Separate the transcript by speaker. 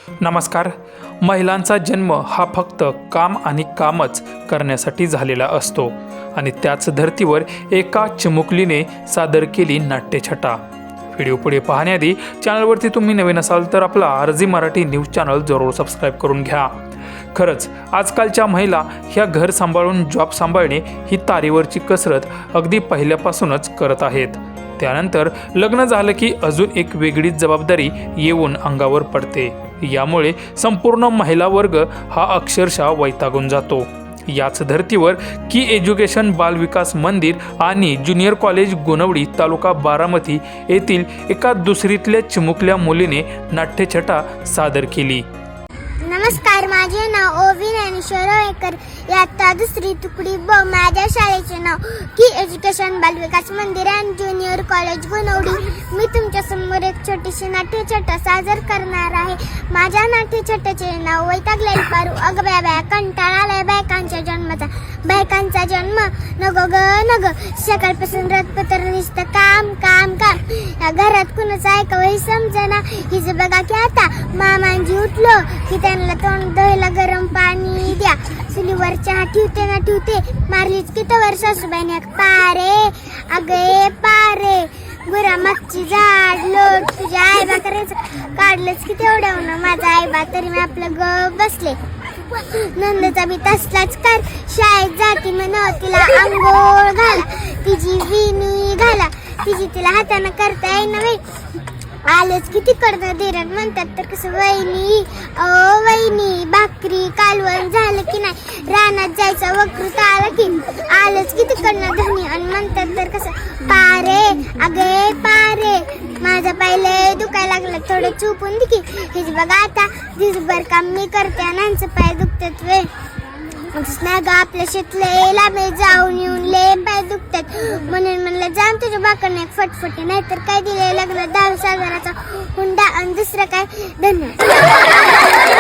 Speaker 1: नमस्कार. महिलांचा जन्म हा फक्त काम आणि कामच करण्यासाठी झालेला असतो आणि त्याच धर्तीवर एका चिमुकलीने सादर केली नाट्यछटा. व्हिडिओ पुढे पाहण्याआधी चॅनलवरती तुम्ही नवीन असाल तर आपला आरजी मराठी न्यूज चॅनल जरूर सबस्क्राईब करून घ्या. खरंच आजकालच्या महिला ह्या घर सांभाळून जॉब सांभाळणे ही तारेवरची कसरत अगदी पहिल्यापासूनच करत आहेत. त्यानंतर लग्न झालं की अजून एक वेगळीच जबाबदारी येऊन अंगावर पडते. यामुळे संपूर्ण महिला वर्ग हा अक्षरशः वैतागून जातो. याच धर्तीवर की एज्युकेशन बालविकास मंदिर आणि ज्युनियर कॉलेज गोनवडी तालुका बारामती येथील एका दुसरीतल्या चिमुकल्या मुलीने नाट्यछटा सादर केली.
Speaker 2: नमस्कार, माझे नाव ओवी ज्ञानेश्वर ओळेकर, इयत्ता दुसरी तुकडी ब. माझ्या शाळेचे नाव की एज्युकेशन बालविकास मंदिर अँड ज्युनियर कॉलेज गोनवडी. मी तुमच्या समोर एक छोटीशी नाट्यछटा सादर करणार आहे. माझ्या नाट्यछटाचे नाव वैतागलेली पारू. अगं बाया, कंटाळा आलाय बायकांच्या जन्माचा. बायकांचा जन्म नगो ग नग. सकाळपासून रातपत्र नुसतं काम काम काम. या घरात कुणाचं ऐकावंही समजेना. हिचं बघा की आता मामांजी उठलो की त्यांना तोंड धुवायला गरम पाणी द्या. चुलीवर चहा ठेवते ना ठेवते. मारलीच की तवर सासूबाईने पारे अगे पारे गुरा मागची झाड लोट तुझ्या आईबा करायचं. काढलंच की तेवढ्यावर माझा आईबा तरी मी आपलं ग बसले. नंदचा बी तसलाच कर. शाळेत जाती म्हणा तिला आंघोळ घाला, तिची विणी घाला, तिची तिला हाताने करता येईना बाई. आलंच की तिकडनं धीरण म्हणतात तर कसं वहिनी ओ वहिनी भाकरी कालवण झालं की नाही. रानात जायचं वकृत आलं की आलंच की तिकडनं धनी आणि म्हणतात तर कसं पारे अगे पारे. माझं पाय दुखायला लागलं, थोडं चुपून दे की. हेच बघा आता दिवसभर काम मी करते आणि यांचं पाय दुखतात वे. नाही ग, आपल्या शेतले लांबे जाऊन येऊन ले पाय दुखतात म्हणून म्हणलं जाऊन तुझ्या बाकडनं एक फटफटी. नाहीतर काय दिले लग्न 10,000चा हुंडा आणि दुसरं काय. धन्यवाद.